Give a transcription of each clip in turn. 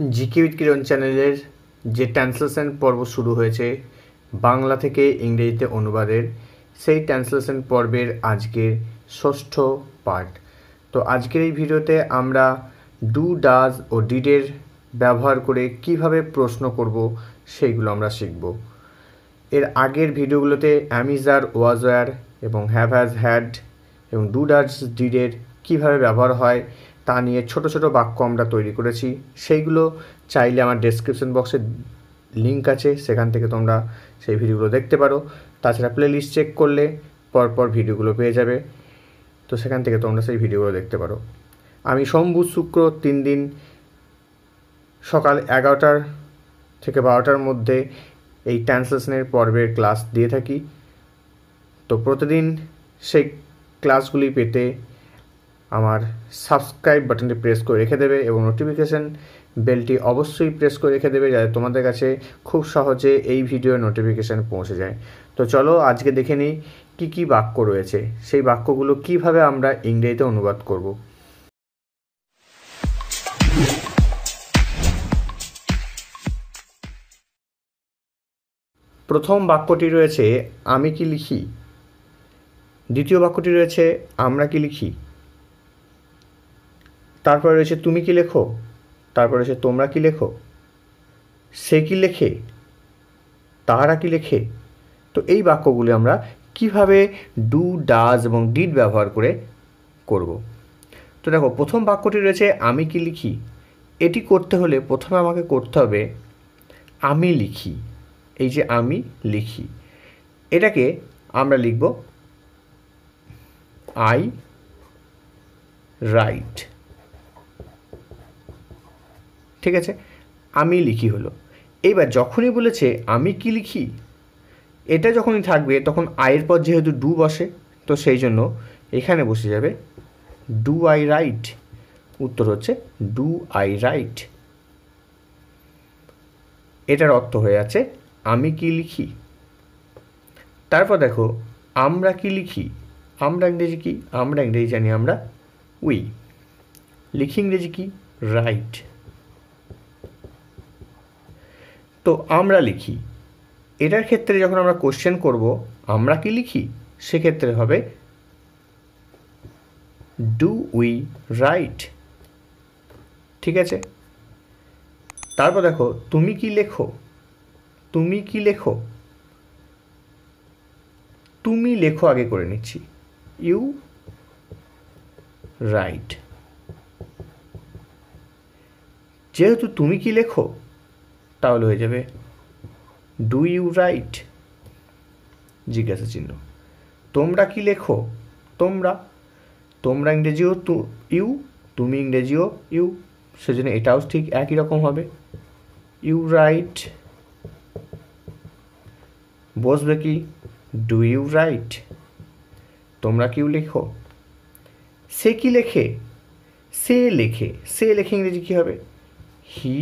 GK with কিরণ চ্যানেলের যে translation পর্ব শুরু হয়েছে বাংলা থেকে ইংরেজিতে অনুবাদের, সেই ট্রান্সলেশন পর্বের আজকের ষষ্ঠ পার্ট। তো আজকের এই ভিডিওতে আমরা ডু, ডাজ ও ডিডের ব্যবহার করে কিভাবে প্রশ্ন করব সেইগুলো আমরা শিখব। এর আগের ভিডিওগুলোতে অ্যামিজ আর, ওয়াজ ওয়্যার এবং হ্যাভ, হ্যাজ, হ্যাড এবং ডু, ডাজ, ডিডের কীভাবে ব্যবহার হয় তা নিয়ে ছোট ছোট বাক্য আমরা তৈরি করেছি। সেইগুলো চাইলে আমার ডেসক্রিপশন বক্সে লিঙ্ক আছে, সেখান থেকে তোমরা সেই ভিডিওগুলো দেখতে পারো। তাছাড়া প্লেলিস্ট চেক করলে পরপর ভিডিওগুলো পেয়ে যাবে, তো সেখান থেকে তোমরা সেই ভিডিওগুলো দেখতে পারো। আমি সোম, বুধ, শুক্র 3 দিন সকাল 11টার থেকে 12টার মধ্যে এই ট্রান্সলেশনের পর্বের ক্লাস দিয়ে থাকি। তো প্রতিদিন সেই ক্লাসগুলি পেতে আমার সাবস্ক্রাইব বাটনটি প্রেস করে রেখে দেবে এবং নোটিফিকেশান বেলটি অবশ্যই প্রেস করে রেখে দেবে, যাতে তোমাদের কাছে খুব সহজে এই ভিডিওর নোটিফিকেশান পৌঁছে যায়। তো চলো আজকে দেখে নিই কী কী বাক্য রয়েছে, সেই বাক্যগুলো কিভাবে আমরা ইংরেজিতে অনুবাদ করব। প্রথম বাক্যটি রয়েছে আমি কি লিখি। দ্বিতীয় বাক্যটি রয়েছে আমরা কি লিখি। তারপরে রয়েছে তুমি কি লেখো। তারপরে রয়েছে তোমরা কি লেখো। সে কি লেখে, তাহারা কি লেখে। তো এই বাক্যগুলি আমরা কিভাবে ডু, ডাজ এবং ডিড ব্যবহার করে করব। তো দেখো, প্রথম বাক্যটি রয়েছে আমি কি লিখি। এটি করতে হলে প্রথমে আমাকে করতে হবে আমি লিখি। এই যে আমি লিখি, এটাকে আমরা লিখব আই রাইট। ঠিক আছে, আমি লিখি হলো। এইবার যখনই বলেছে আমি কি লিখি, এটা যখনই থাকবে তখন আয়ের পর যেহেতু ডু বসে, তো সেই জন্য এখানে বসে যাবে ডু আই রাইট। উত্তর হচ্ছে ডু আই রাইট। এটার অর্থ হয়ে আছে আমি কি লিখি। তারপর দেখো আমরা কি লিখি। আমরা ইংরেজি কি, আমরা ইংরেজি জানি আমরা উই। লিখি ইংরেজি কি, রাইট। তো আমরা লিখি, এটার ক্ষেত্রে যখন আমরা কোশ্চেন করব আমরা কি লিখি, সেক্ষেত্রে হবে ডু উই রাইট। ঠিক আছে, তারপর দেখো তুমি কি লেখো। তুমি কি লেখো, তুমি লেখো আগে করে নিচ্ছি, ইউ রাইট। যেহেতু তুমি কি লেখো, তাহলে হয়ে যাবে ডু ইউ রাইট, জিজ্ঞাসা চিহ্ন। তোমরা কি লেখো, তোমরা। তোমরা ইংরেজিও ইউ, তুমি ইংরেজিও ইউ, সেজন্য এটাও ঠিক একই রকম হবে ইউ রাইট। বসবে কি, ডু ইউ রাইট। তোমরা কিউ লেখো। সে কি লেখে, সে লেখে। সে লেখে ইংরেজি কী হবে, হি।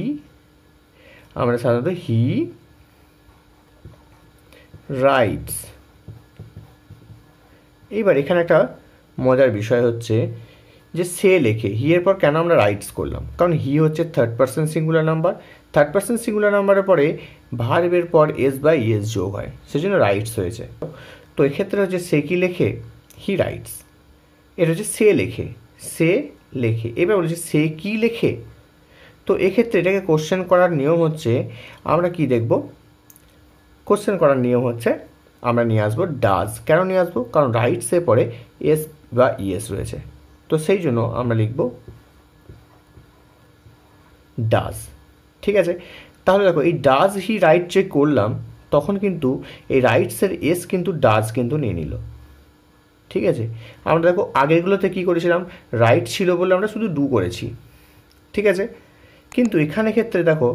আমরা সাধারণত হি রাইটস। এইবার এখানে একটা মজার বিষয় হচ্ছে যে সে লেখে, হি এর পর কেন আমরা রাইটস করলাম, কারণ হি হচ্ছে third person singular number. Third person singular নাম্বারের পরে ভার্বের পর এস বা ইএস যোগ হয়, সেজন্য রাইটস হয়েছে। তো এক্ষেত্রে হচ্ছে সে কি লেখে, হি রাইটস। এটা হচ্ছে সে লেখে, সে লেখে। এবার বলেছে সে কি লেখে। তো এক্ষেত্রে এটাকে কোশ্চেন করার নিয়ম হচ্ছে আমরা কি দেখব, কোশ্চেন করার নিয়ম হচ্ছে আমরা নিয়ে আসবো ডাজ। কেন নিয়ে আসবো, কারণ রাইটসে পরে এস বা ইএস রয়েছে, তো সেই জন্য আমরা লিখব ডাজ। ঠিক আছে, তাহলে দেখো এই ডাজ হি রাইট যে করলাম, তখন কিন্তু এই রাইটসের এস কিন্তু ডাজ কিন্তু নিয়ে নিল। ঠিক আছে, আমরা দেখো আগেরগুলোতে কী করেছিলাম, রাইট ছিল বলে আমরা শুধু ডু করেছি। ঠিক আছে, কিন্তু এখানে ক্ষেত্রে দেখো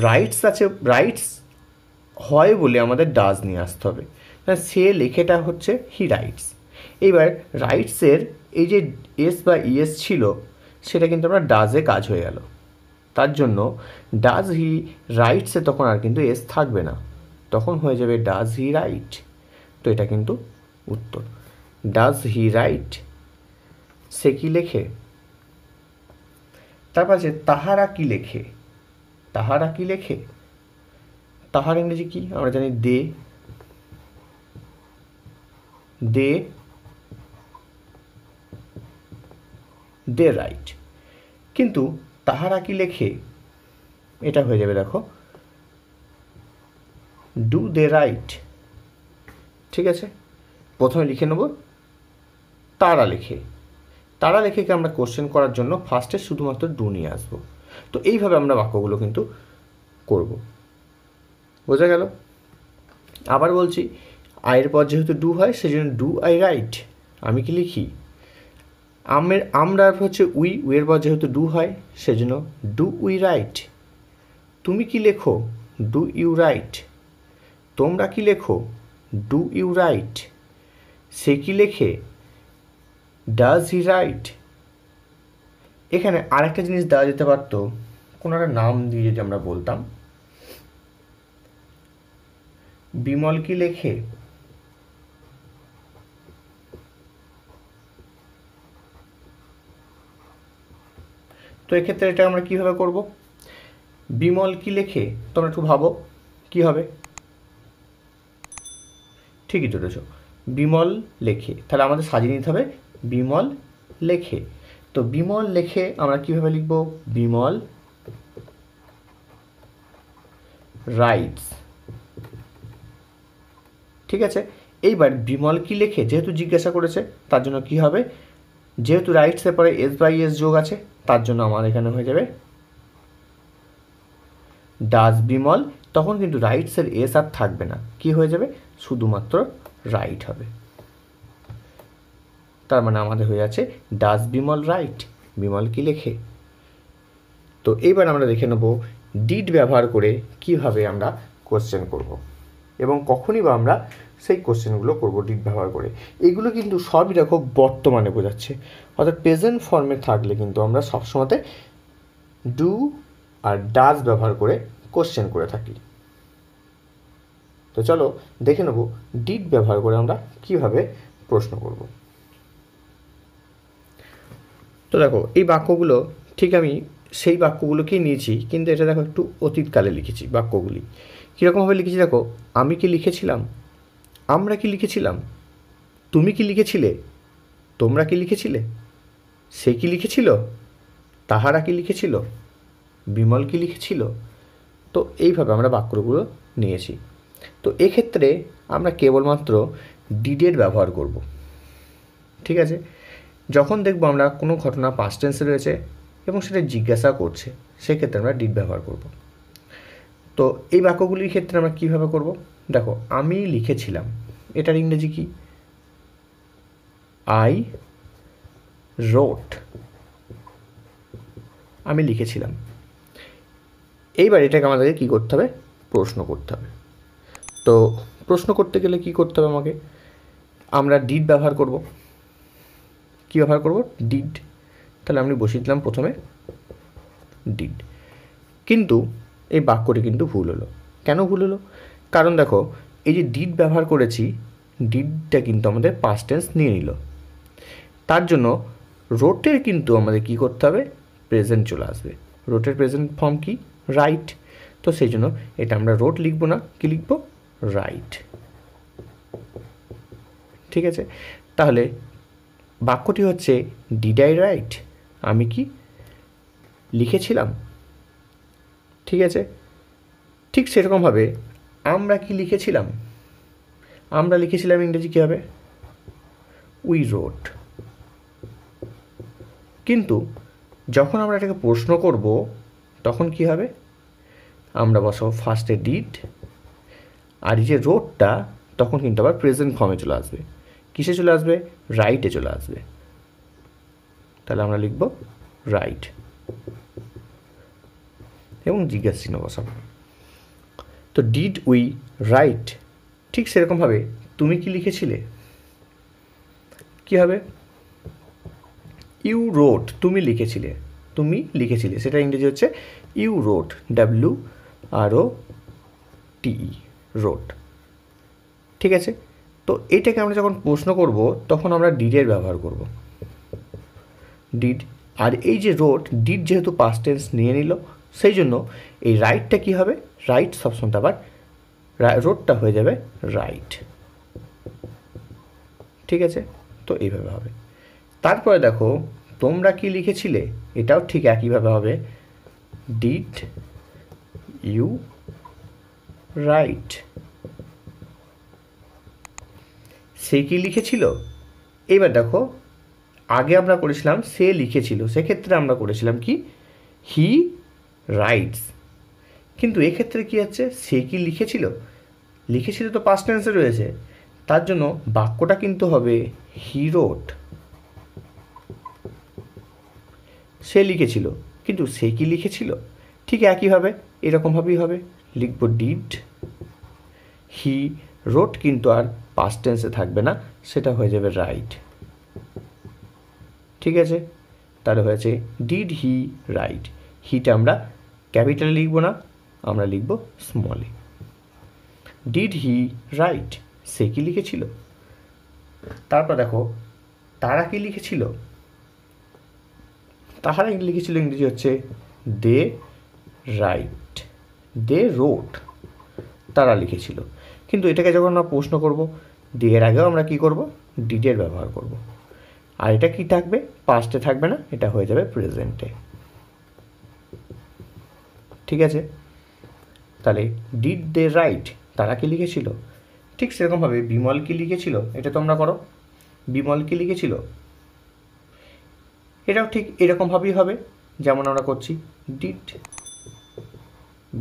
রাইটস আছে, রাইটস হয় বলে আমাদের ডাজ নিয়ে আসতে হবে। সে লেখেটা হচ্ছে হি রাইটস। এইবার রাইটসের এই যে এস বা ইএস ছিল, সেটা কিন্তু আমরা ডাজে কাজ হয়ে গেল। তার জন্য ডাজ হি রাইটসে তখন আর কিন্তু এস থাকবে না, তখন হয়ে যাবে ডাজ হি রাইট। তো এটা কিন্তু উত্তর, ডাজ হি রাইট। সে কি লেখে। তারপর আছে তাহারা কি লেখে। তাহারা কি লেখে? তাহার ইংরেজি কি? আমরা জানি দে, দে, দে রাইট। কিন্তু তাহারা কি লেখে? এটা হয়ে যাবে, দেখো, ডু দে রাইট। ঠিক আছে, প্রথমে লিখে নেব তারা লেখে। তারা লেখেকে আমরা কোশ্চেন করার জন্য ফার্স্টে শুধুমাত্র ডু নিয়ে আসবো। তো এইভাবে আমরা বাক্যগুলো কিন্তু করব। বোঝা গেল? আবার বলছি, আয়ের পর যেহেতু ডু হয় সেজন্য ডু আই রাইট, আমি কি লিখি? আমরা হচ্ছে উই, উইয়ের পর যেহেতু ডু হয় সেজন্য ডু উই রাইট। তুমি কি লেখো? Do you write. তোমরা কি লেখো? Do you write. সে কি লেখে? Does he write. এখানে আরেকটা জিনিস দেওয়া যেতে পারতো, কোনো একটা নাম দিয়ে যদি আমরা বলতাম, বিমল কি লেখে? তো এক্ষেত্রে এটা আমরা কিভাবে করব? বিমল কি লেখে, তোমরা একটু ভাবো কি হবে? ঠিকই ধরেছ, বিমল লেখে। তাহলে আমাদের সাজিয়ে নিতে হবে বিমল লেখে। তো বিমল লেখে আমরা কিভাবে লিখব? বিমল রাইটস। ঠিক আছে, এইবার বিমল কি লেখে যেহেতু জিজ্ঞাসা করেছে, তার জন্য কি হবে? যেহেতু রাইটসের পরে এস বাই এস যোগ আছে, তার জন্য আমার এখানে হয়ে যাবে ডাজ বিমল। তখন কিন্তু রাইটসের এস আর থাকবে না, কি হয়ে যাবে? শুধুমাত্র রাইট হবে। তার মানে আমাদের হয়ে আছে ডাজ বিমল রাইট, বিমল কি লেখে। তো এইবার আমরা দেখে নেব ডিড ব্যবহার করে কিভাবে আমরা কোশ্চেন করব এবং কখনই বা আমরা সেই কোশ্চেনগুলো করব ডিড ব্যবহার করে। এগুলো কিন্তু সবই দেখো বর্তমানে বোঝাচ্ছে, অর্থাৎ প্রেজেন্ট ফর্মে থাকলে কিন্তু আমরা সবসময়তে ডু আর ডাজ ব্যবহার করে কোশ্চেন করে থাকি। তো চলো দেখে নেব ডিড ব্যবহার করে আমরা কিভাবে প্রশ্ন করব। তো দেখো এই বাক্যগুলো ঠিক আমি সেই বাক্যগুলোকেই নিয়েছি, কিন্তু এটা দেখো একটু অতীতকালে লিখেছি বাক্যগুলি। কীরকমভাবে লিখেছি দেখো, আমি কি লিখেছিলাম? আমরা কি লিখেছিলাম? তুমি কি লিখেছিলে? তোমরা কি লিখেছিলে? সে কি লিখেছিল? তাহারা কি লিখেছিল? বিমল কি লিখেছিল? তো এইভাবে আমরা বাক্যগুলো নিয়েছি। তো এক্ষেত্রে আমরা কেবলমাত্র ডিডের ব্যবহার করব। ঠিক আছে, যখন দেখব আমরা কোনো ঘটনা পাস্ট টেন্সে রয়েছে এবং সেটা জিজ্ঞাসা করছে, সেক্ষেত্রে আমরা ডিড ব্যবহার করব। তো এই বাক্যগুলির ক্ষেত্রে আমরা কীভাবে করব? দেখো, আমি লিখেছিলাম, এটার ইংরেজি কি? আই রোট। আমি লিখেছিলাম। এইবার এটাকে আমাদেরকে কী করতে হবে? প্রশ্ন করতে হবে। তো প্রশ্ন করতে গেলে কী করতে হবে আমাকে? আমরা ডিড ব্যবহার করব। কী ব্যবহার করব? ডিড। তাহলে আমি বসিয়ে দিলাম প্রথমে ডিড। কিন্তু এই বাক্যটি কিন্তু ভুল হলো। কেন ভুল হলো? কারণ দেখো, এই যে ডিড ব্যবহার করেছি, ডিডটা কিন্তু আমাদের পাস্ট টেন্স নিয়ে নিল। তার জন্য রোটের কিন্তু আমাদের কি করতে হবে? প্রেজেন্ট চলে আসবে। রোটের প্রেজেন্ট ফর্ম কি? রাইট। তো সেই জন্য এটা আমরা রোট লিখব না, কি লিখব? রাইট। ঠিক আছে, তাহলে বাক্যটি হচ্ছে ডিড আই রাইট, আমি কি লিখেছিলাম। ঠিক আছে, ঠিক সেরকমভাবে আমরা কি লিখেছিলাম? আমরা লিখেছিলাম ইংরেজি কী হবে? উই রোট। কিন্তু যখন আমরা এটাকে প্রশ্ন করব তখন কি হবে? আমরা বসাবো ফার্স্টে ডিড, আর এই যে রোটটা তখন কিন্তু আবার প্রেজেন্ট ফর্মে চলে আসবে। কিসে চলে আসবে? রাইটে চলে আসবে। তাহলে আমরা লিখব রাইট এবং জিজ্ঞাসা চিহ্ন বসাবো। তো ডিড উই রাইট, ঠিক সেরকমভাবে তুমি কি লিখেছিলে? কি হবে? ইউ রোট, তুমি লিখেছিলে। তুমি লিখেছিলে, সেটা ইংরেজি হচ্ছে ইউ রোট, WROTE, রোট। ঠিক আছে, তো এটাকে আমরা যখন প্রশ্ন করব তখন আমরা ডিডের ব্যবহার করব। ডিড, আর এই যে রোট, ডিড যেহেতু পাস্ট টেন্স নিয়ে নিল, সেই জন্য এই রাইটটা কী হবে, রাইট সবসময় আবার রোডটা হয়ে যাবে রাইট। ঠিক আছে, তো এইভাবে হবে। তারপরে দেখো তোমরা কি লিখেছিলে, এটাও ঠিক একইভাবে হবে, ডিড ইউ রাইট। সে কি লিখেছিল, এবার দেখো আগে আমরা করেছিলাম সে লিখেছিল, সেক্ষেত্রে আমরা করেছিলাম কি হি রাইটস, কিন্তু এক্ষেত্রে কি হচ্ছে, সে কি লিখেছিল, লিখেছিল তো পাস্ট টেন্সে রয়েছে, তার জন্য বাক্যটা কিন্তু হবে হি রোট। সে লিখেছিল, কিন্তু সে কি লিখেছিল, ঠিক একইভাবে এরকমভাবেই হবে, লিখব ডিড হি রোট, কিন্তু আর পাস্ট টেন্সে থাকবে না, সেটা হয়ে যাবে রাইট। ঠিক আছে, তাহলে হয়েছে ডিড হি রাইট। হিটা আমরা ক্যাপিটালে লিখব না, আমরা লিখব স্মলে। ডিড হি রাইট, সে কি লিখেছিল। তারপর দেখো তারা কি লিখেছিল, তাহারা লিখেছিল ইংরেজি হচ্ছে দে রাইট, দে রোট, তারা লিখেছিল। কিন্তু এটাকে যখন আমরা প্রশ্ন করব, দে এর আগেও আমরা কি করব, ডিডের ব্যবহার করব, আর এটা কি থাকবে, পাস্টে থাকবে না, এটা হয়ে যাবে প্রেজেন্টে। ঠিক আছে, তাহলে ডিড দে রাইট, তারা কি লিখেছিল। ঠিক সেরকমভাবে বিমল কি লিখেছিল, এটা তোমরা করো, বিমল কি লিখেছিল, এটাও ঠিক এরকমভাবেই হবে যেমন আমরা করছি, ডিড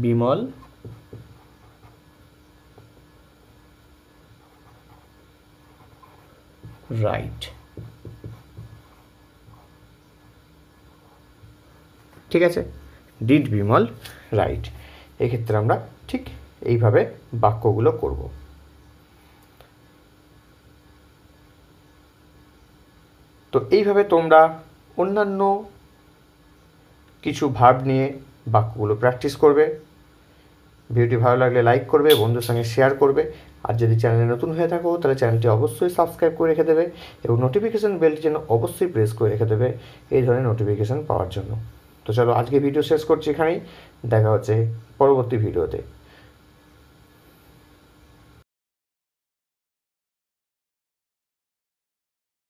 বিমল রাইট। ঠিক আছে, ডিড বিমল রাইট, এক্ষেত্রে আমরা ঠিক এইভাবে বাক্যগুলো করব। তো এইভাবে তোমরা অন্যান্য কিছু ভার্ব নিয়ে বাক্যগুলো প্র্যাকটিস করবে। ভিডিওটি ভালো লাগলে লাইক করবে, বন্ধুর সঙ্গে শেয়ার করবে, আর যদি চ্যানেলে নতুন হয়ে থাকো তাহলে চ্যানেলটি অবশ্যই সাবস্ক্রাইব করে রেখে দেবে এবং নোটিফিকেশান বেলটি যেন অবশ্যই প্রেস করে রেখে দেবে এই ধরনের নোটিফিকেশান পাওয়ার জন্য। তো চলো আজকে ভিডিও শেষ করছি এখানেই, দেখা হচ্ছে পরবর্তী ভিডিওতে।